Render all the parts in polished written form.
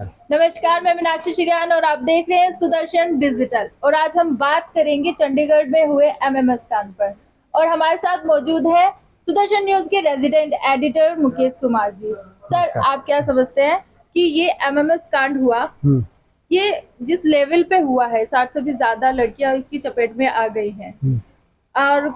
नमस्कार, मैं मीनाक्षी शिरियान और आप देख रहे हैं सुदर्शन डिजिटल। और आज हम बात करेंगे चंडीगढ़ में हुए एमएमएस कांड पर। और हमारे साथ मौजूद है सुदर्शन न्यूज के resident editor Mukesh Kumar ji. Sir, नमस्कार। आप क्या समझते हैं कि ये एमएमएस कांड हुआ, हम्म। ये जिस लेवल पे हुआ है, 60 से भी ज्यादा लड़कियां इसकी चपेट में आ गई हैं हम्म। और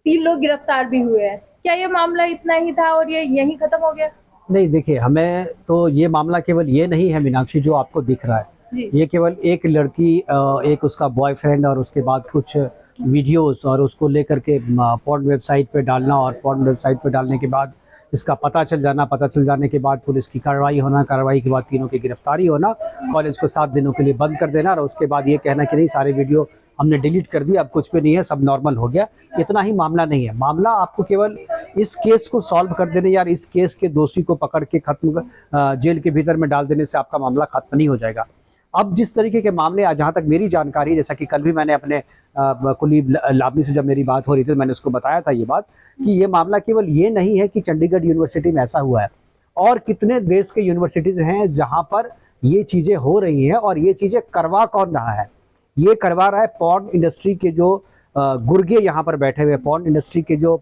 3 लोग गिरफ्तार भी हुए हैं। क्या ये मामला इतना ही था और ये यहीं खत्म हो गया? नहीं, देखिए, हमें तो ये मामला केवल ये नहीं है मीनाक्षी जो आपको दिख रहा है। जी। ये केवल एक लड़की, एक उसका बॉयफ्रेंड और उसके बाद कुछ वीडियोस और उसको लेकर के पॉर्न वेबसाइट पे डालना और पॉर्न वेबसाइट पे डालने के बाद इसका पता चल जाना, पता चल जाने के बाद पुलिस की कार्रवाई होना, कार्रवाई के बाद तीनों की गिरफ्तारी होना, कॉलेज को 7 दिनों के लिए बंद कर देना और उसके बाद ये कहना कि नहीं, सारे वीडियो हमने डिलीट कर दिया, अब कुछ भी नहीं है, सब नॉर्मल हो गया। इतना ही मामला नहीं है। मामला आपको केवल इस केस को सॉल्व कर देने या इस केस के दोषी को पकड़ के खत्म जेल के भीतर में डाल देने से आपका मामला खत्म नहीं हो जाएगा। अब जिस तरीके के मामले, जहाँ तक मेरी जानकारी है, जैसा कि कल भी मैंने अपने कुलीग लावनी से जब मेरी बात हो रही थी तो मैंने उसको बताया था ये बात कि ये मामला केवल ये नहीं है कि चंडीगढ़ यूनिवर्सिटी में ऐसा हुआ है, और कितने देश के यूनिवर्सिटीज हैं जहाँ पर ये चीज़ें हो रही हैं। और ये चीज़ें करवा कौन रहा है? ये करवा रहा है पॉर्न इंडस्ट्री के जो गुर्गे यहाँ पर बैठे हुए, पॉर्न इंडस्ट्री के जो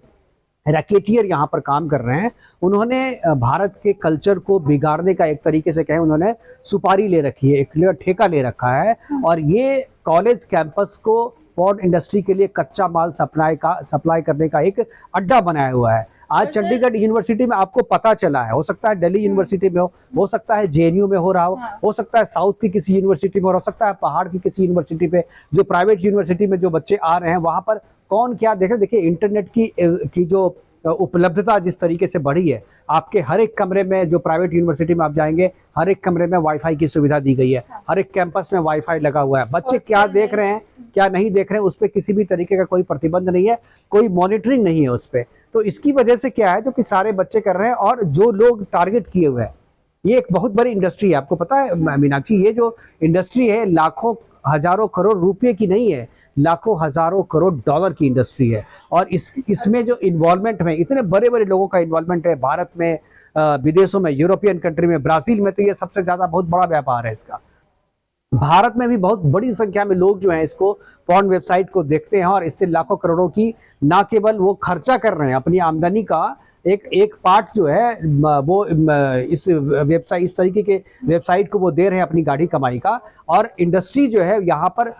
रैकेटियर यहाँ पर काम कर रहे हैं। उन्होंने भारत के कल्चर को बिगाड़ने का, एक तरीके से कहें, उन्होंने सुपारी ले रखी है, एक ठेका ले रखा है। और ये कॉलेज कैंपस को पॉर्न इंडस्ट्री के लिए कच्चा माल सप्लाई करने का एक अड्डा बनाया हुआ है। आज चंडीगढ़ यूनिवर्सिटी में आपको पता चला है, हो सकता है दिल्ली यूनिवर्सिटी में हो सकता है जेएनयू में हो रहा हो सकता है साउथ की किसी यूनिवर्सिटी में हो सकता है पहाड़ की किसी यूनिवर्सिटी पे, जो प्राइवेट यूनिवर्सिटी में जो बच्चे आ रहे हैं वहां पर कौन क्या देख रहे। देखिए, इंटरनेट की जो उपलब्धता जिस तरीके से बढ़ी है, आपके हर एक कमरे में, जो प्राइवेट यूनिवर्सिटी में आप जाएंगे, हर एक कमरे में वाईफाई की सुविधा दी गई है, हर एक कैंपस में वाईफाई लगा हुआ है। बच्चे क्या देख रहे हैं, क्या नहीं देख रहे हैं, उस पर किसी भी तरीके का कोई प्रतिबंध नहीं है, कोई मॉनिटरिंग नहीं है उस पर। तो इसकी वजह से क्या है, जो कि सारे बच्चे कर रहे हैं और जो लोग टारगेट किए हुए हैं, ये एक बहुत बड़ी इंडस्ट्री है। आपको पता है मीनाक्षी, ये जो इंडस्ट्री है लाखों हजारों करोड़ रुपए की नहीं है, लाखों हजारों करोड़ डॉलर की इंडस्ट्री है। और इसमें जो इन्वॉल्वमेंट है, इतने बड़े बड़े लोगों का इन्वॉल्वमेंट है, भारत में, विदेशों में, यूरोपियन कंट्री में, ब्राजील में, तो ये सबसे ज्यादा बहुत बड़ा व्यापार है इसका। भारत में भी बहुत बड़ी संख्या में लोग जो हैं इसको, पॉर्न वेबसाइट को देखते हैं और इससे लाखों करोड़ों की, ना केवल वो खर्चा कर रहे हैं अपनी आमदनी का एक एक पार्ट जो है, वो इस वेबसाइट, इस तरीके के वेबसाइट को वो दे रहे हैं अपनी गाढ़ी कमाई का। और इंडस्ट्री जो है यहाँ पर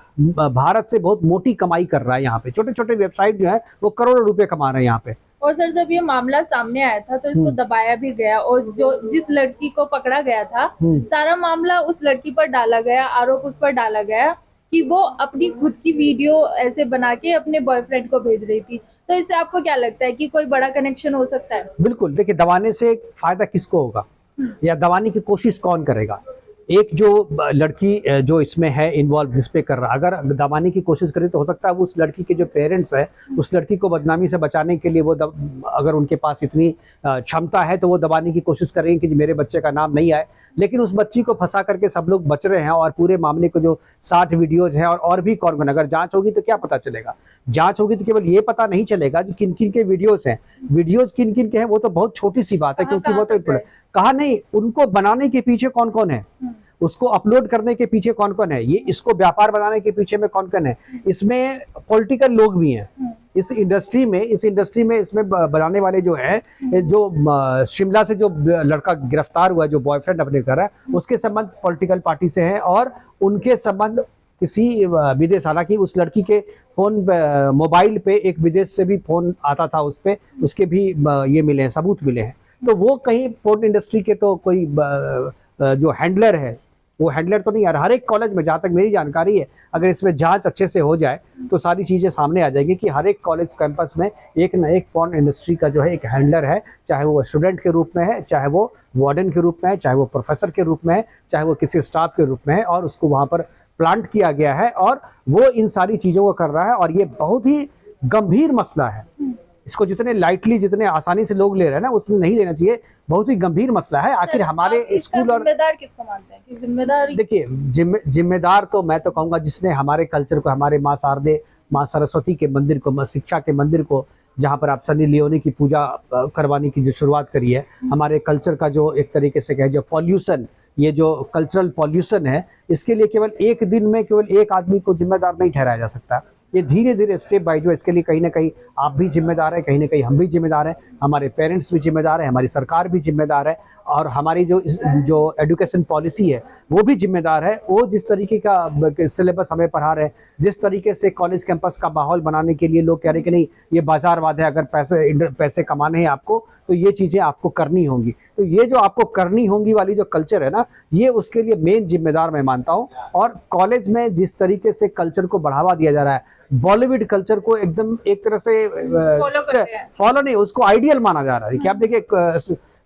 भारत से बहुत मोटी कमाई कर रहा है। यहाँ पे छोटे छोटे वेबसाइट जो है वो करोड़ों रुपए कमा रहे हैं यहाँ पे। और सर, जब ये मामला सामने आया था तो इसको दबाया भी गया और जो जिस लड़की को पकड़ा गया था, सारा मामला उस लड़की पर डाला गया, आरोप उस पर डाला गया कि वो अपनी खुद की वीडियो ऐसे बना के अपने बॉयफ्रेंड को भेज रही थी। तो इससे आपको क्या लगता है कि कोई बड़ा कनेक्शन हो सकता है? बिल्कुल। देखिए, दबाने से फायदा किसको होगा या दबाने की कोशिश कौन करेगा? एक जो लड़की जो इसमें है इन्वॉल्व, जिस पे कर रहा, अगर दबाने की कोशिश करे तो हो सकता है उस लड़की के जो पेरेंट्स है, उस लड़की को बदनामी से बचाने के लिए वो अगर उनके पास इतनी क्षमता है तो वो दबाने की कोशिश करेंगे कि मेरे बच्चे का नाम नहीं आए। लेकिन उस बच्ची को फंसा करके सब लोग बच रहे हैं और पूरे मामले को जो 60 वीडियोज हैं और भी कौन कौन, अगर जांच होगी तो क्या पता चलेगा? जांच होगी तो केवल ये पता नहीं चलेगा कि किन किन के वीडियोज हैं। वीडियोज किन किन के हैं वो तो बहुत छोटी सी बात है, क्योंकि वो तो कहा नहीं, उनको बनाने के पीछे कौन कौन है, उसको अपलोड करने के पीछे कौन कौन है, ये इसको व्यापार बनाने के पीछे में कौन कौन है। इसमें पॉलिटिकल लोग भी हैं इस इंडस्ट्री में इसमें बनाने वाले जो है, जो शिमला से जो लड़का गिरफ्तार हुआ, जो बॉयफ्रेंड अपने कर रहा है, उसके संबंध पॉलिटिकल पार्टी से हैं और उनके संबंध किसी विदेश, हालांकि उस लड़की के फोन, मोबाइल पे एक विदेश से भी फोन आता था, उस पे उसके भी ये मिले हैं, सबूत मिले हैं। तो वो कहीं पोर्न इंडस्ट्री के तो कोई जो हैंडलर है, वो हैंडलर तो नहीं। यार, हर एक कॉलेज में, जहाँ तक मेरी जानकारी है, अगर इसमें जांच अच्छे से हो जाए तो सारी चीज़ें सामने आ जाएगी कि हर एक कॉलेज कैंपस में एक ना एक पोर्न इंडस्ट्री का जो है एक हैंडलर है, चाहे वो स्टूडेंट के रूप में है, चाहे वो वार्डन के रूप में है, चाहे वो प्रोफेसर के रूप में है, चाहे वो किसी स्टाफ के रूप में है, और उसको वहाँ पर प्लांट किया गया है और वो इन सारी चीज़ों को कर रहा है। और ये बहुत ही गंभीर मसला है। इसको जितने लाइटली, जितने आसानी से लोग ले रहे हैं ना, उतने नहीं लेना चाहिए। बहुत ही गंभीर मसला है। आखिर हमारे स्कूल और, जिम्मेदार किसको मानते हैं कि जिम्मेदार? देखिए, जिम्मेदार तो मैं तो कहूँगा जिसने हमारे कल्चर को, हमारे माँ शारदे, माँ सरस्वती के मंदिर को, शिक्षा के मंदिर को, जहाँ पर आप सनी लियोनी की पूजा करवाने की जो शुरुआत करी है, हमारे कल्चर का जो एक तरीके से कहे, जो पॉल्यूशन ये जो कल्चरल पॉल्यूशन है, इसके लिए केवल एक दिन में केवल एक आदमी को जिम्मेदार नहीं ठहराया जा सकता। ये धीरे धीरे स्टेप बाय जो इसके लिए कहीं ना कहीं आप भी जिम्मेदार हैं, कहीं ना कहीं हम भी जिम्मेदार हैं, हमारे पेरेंट्स भी जिम्मेदार हैं, हमारी सरकार भी जिम्मेदार है, और हमारी जो एजुकेशन पॉलिसी है वो भी जिम्मेदार है। वो जिस तरीके का सिलेबस हमें पढ़ा रहे हैं, जिस तरीके से कॉलेज कैंपस का माहौल बनाने के लिए लोग कह रहे हैं कि नहीं ये बाजारवाद है, अगर पैसे कमाने हैं आपको तो ये चीज़ें आपको करनी होंगी, तो ये जो आपको करनी होंगी वाली जो कल्चर है ना, ये उसके लिए मेन जिम्मेदार मैं मानता हूँ। और कॉलेज में जिस तरीके से कल्चर को बढ़ावा दिया जा रहा है, बॉलीवुड कल्चर को एकदम एक तरह से फॉलो नहीं, उसको आइडियल माना जा रहा है कि आप देखिए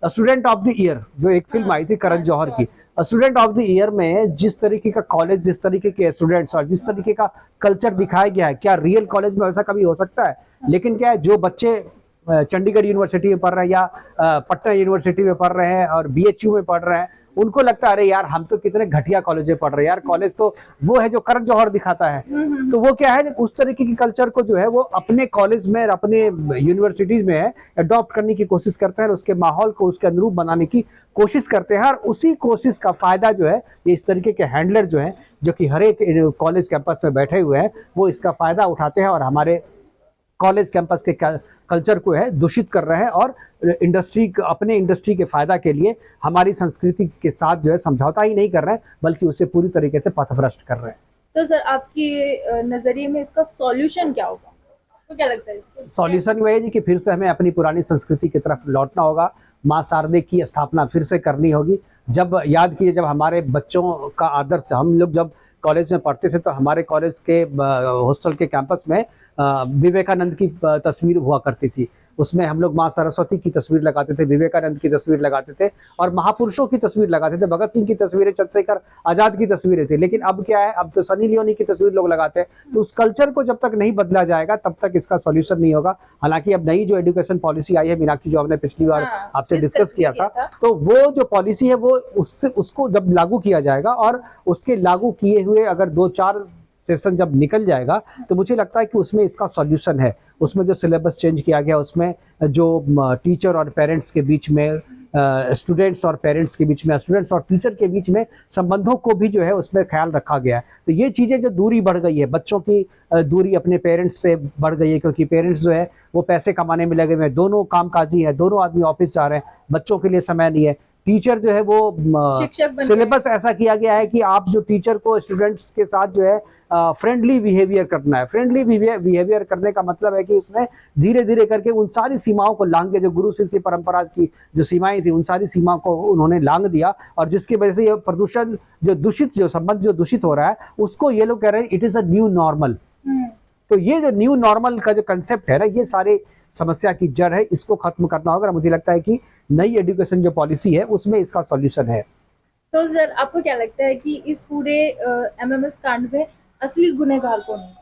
स्टूडेंट ऑफ द ईयर जो एक फिल्म आई थी करण जौहर की, स्टूडेंट ऑफ द ईयर में जिस तरीके का कॉलेज, जिस तरीके के स्टूडेंट्स और जिस तरीके का कल्चर दिखाया गया है, क्या रियल कॉलेज में वैसा कभी हो सकता है? लेकिन क्या है, जो बच्चे चंडीगढ़ यूनिवर्सिटी में पढ़ रहे हैं या पटना यूनिवर्सिटी में पढ़ रहे हैं और BHU में पढ़ रहे हैं, उनको लगता है अरे यार हम तो कितने घटिया कॉलेज में पढ़ रहे हैं यार, कॉलेज तो वो है जो करण जौहर दिखाता है। तो वो क्या है, उस तरीके की कल्चर को जो है वो अपने कॉलेज में, अपने यूनिवर्सिटीज में है अडॉप्ट करने की कोशिश करते हैं, और उसके माहौल को उसके अनुरूप बनाने की कोशिश करते हैं। और उसी कोशिश का फायदा जो है ये इस तरीके के हैंडलर जो है, जो कि हर एक कॉलेज कैंपस में बैठे हुए हैं, वो इसका फायदा उठाते हैं और हमारे कॉलेज कैंपस के कल्चर को है दूषित कर रहे हैं, और अपने इंडस्ट्री के फायदा के लिए हमारी संस्कृति के साथ जो है समझौता ही नहीं कर रहे हैं, बल्कि उसे पूरी तरीके से पथभ्रष्ट कर रहे हैं। तो सर आपके नजरिए में इसका सॉल्यूशन क्या होगा? तो क्या लगता है सॉल्यूशन वही है कि फिर से हमें अपनी पुरानी संस्कृति की तरफ लौटना होगा, माँ शारदे की स्थापना फिर से करनी होगी। जब याद कीजिए, जब हमारे बच्चों का आदर्श, हम लोग जब कॉलेज में पढ़ते थे तो हमारे कॉलेज के हॉस्टल के कैंपस में विवेकानंद की तस्वीर हुआ करती थी, उसमें हम लोग माँ सरस्वती की तस्वीर लगाते थे, विवेकानंद की तस्वीर लगाते थे, और महापुरुषों की तस्वीर लगाते थे, भगत सिंह की तस्वीरें, चंद्रशेखर आजाद की तस्वीरें थी। लेकिन अब क्या है, अब तो सनी लियोनी की तस्वीर लोग लगाते हैं। तो उस कल्चर को जब तक नहीं बदला जाएगा तब तक इसका सॉल्यूशन नहीं होगा। हालांकि अब नई जो एजुकेशन पॉलिसी आई है मीनाक्षी, जो हमने पिछली बार आपसे डिस्कस किया था, तो वो जो पॉलिसी है वो उसको जब लागू किया जाएगा, और उसके लागू किए हुए अगर 2-4 सेशन जब निकल जाएगा तो मुझे लगता है कि उसमें इसका सॉल्यूशन है। उसमें जो सिलेबस चेंज किया गया, उसमें जो टीचर और पेरेंट्स के बीच में, स्टूडेंट्स और पेरेंट्स के बीच में, स्टूडेंट्स और टीचर के बीच में संबंधों को भी जो है उसमें ख्याल रखा गया है। तो ये चीज़ें जो दूरी बढ़ गई है, बच्चों की दूरी अपने पेरेंट्स से बढ़ गई है, क्योंकि पेरेंट्स जो है वो पैसे कमाने में लगे हुए हैं, दोनों कामकाजी हैं, दोनों आदमी ऑफिस जा रहे हैं, बच्चों के लिए समय नहीं है। टीचर जो है वो सिलेबस ऐसा किया गया है कि आप जो टीचर को स्टूडेंट्स के साथ जो है फ्रेंडली बिहेवियर करना है। फ्रेंडली बिहेवियर करने का मतलब है कि उसने धीरे धीरे करके उन सारी सीमाओं को लांघ दिया, जो गुरु शिष्य परंपरा की जो सीमाएं थी, उन सारी सीमाओं को उन्होंने लांघ दिया, और जिसकी वजह से ये प्रदूषण जो संबंध जो दूषित हो रहा है, उसको ये लोग कह रहे हैं it is a new normal. तो ये जो न्यू नॉर्मल का जो कंसेप्ट है ना, ये सारे समस्या की जड़ है, इसको खत्म करना होगा। मुझे लगता है कि नई एजुकेशन जो पॉलिसी है उसमें इसका सॉल्यूशन है। तो सर आपको क्या लगता है कि इस पूरे MMS कांड में असली गुनहगार कौन है?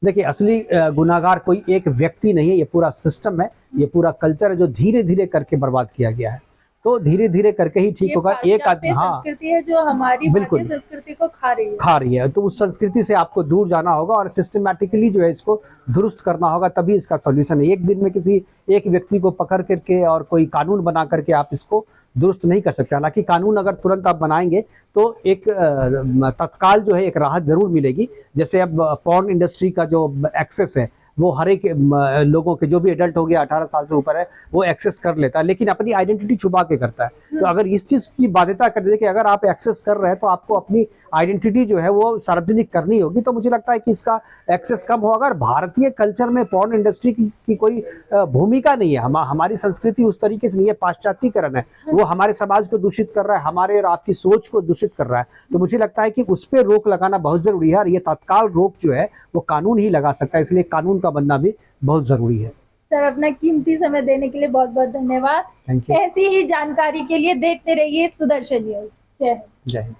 देखिए, असली गुनाहगार कोई एक व्यक्ति नहीं है, ये पूरा सिस्टम है, ये पूरा कल्चर है जो धीरे धीरे करके बर्बाद किया गया है। तो धीरे धीरे करके ही ठीक होगा। एक आदमी, हाँ, संस्कृति है जो हमारी भारतीय संस्कृति को खा रही है, तो उस संस्कृति से आपको दूर जाना होगा और सिस्टमैटिकली जो है इसको दुरुस्त करना होगा, तभी इसका सॉल्यूशन है। एक दिन में किसी एक व्यक्ति को पकड़ करके और कोई कानून बना करके आप इसको दुरुस्त नहीं कर सकते। हालांकि कानून अगर तुरंत आप बनाएंगे तो एक तत्काल जो है एक राहत जरूर मिलेगी। जैसे अब पॉर्न इंडस्ट्री का जो एक्सेस है वो हर एक लोगों के, जो भी एडल्ट हो गया 18 साल से ऊपर है, वो एक्सेस कर लेता है, लेकिन अपनी आइडेंटिटी छुपा के करता है। तो अगर इस चीज की बाध्यता कर दे कि अगर आप एक्सेस कर रहे हैं तो आपको अपनी आइडेंटिटी जो है वो सार्वजनिक करनी होगी, तो मुझे लगता है कि इसका एक्सेस कम होगा। अगर भारतीय कल्चर में पॉर्न इंडस्ट्री की कोई भूमिका नहीं है, हमारी संस्कृति उस तरीके से नहीं है, पाश्चात्यकरण है, वो हमारे समाज को दूषित कर रहा है, हमारे और आपकी सोच को दूषित कर रहा है। तो मुझे लगता है कि उस पर रोक लगाना बहुत जरूरी है, और ये तत्काल रोक जो है वो कानून ही लगा सकता है, इसलिए कानून बनना भी बहुत जरूरी है। सर अपना कीमती समय देने के लिए बहुत बहुत धन्यवाद। ऐसी ही जानकारी के लिए देखते रहिए सुदर्शन न्यूज। जय हिंद। जय हिंद।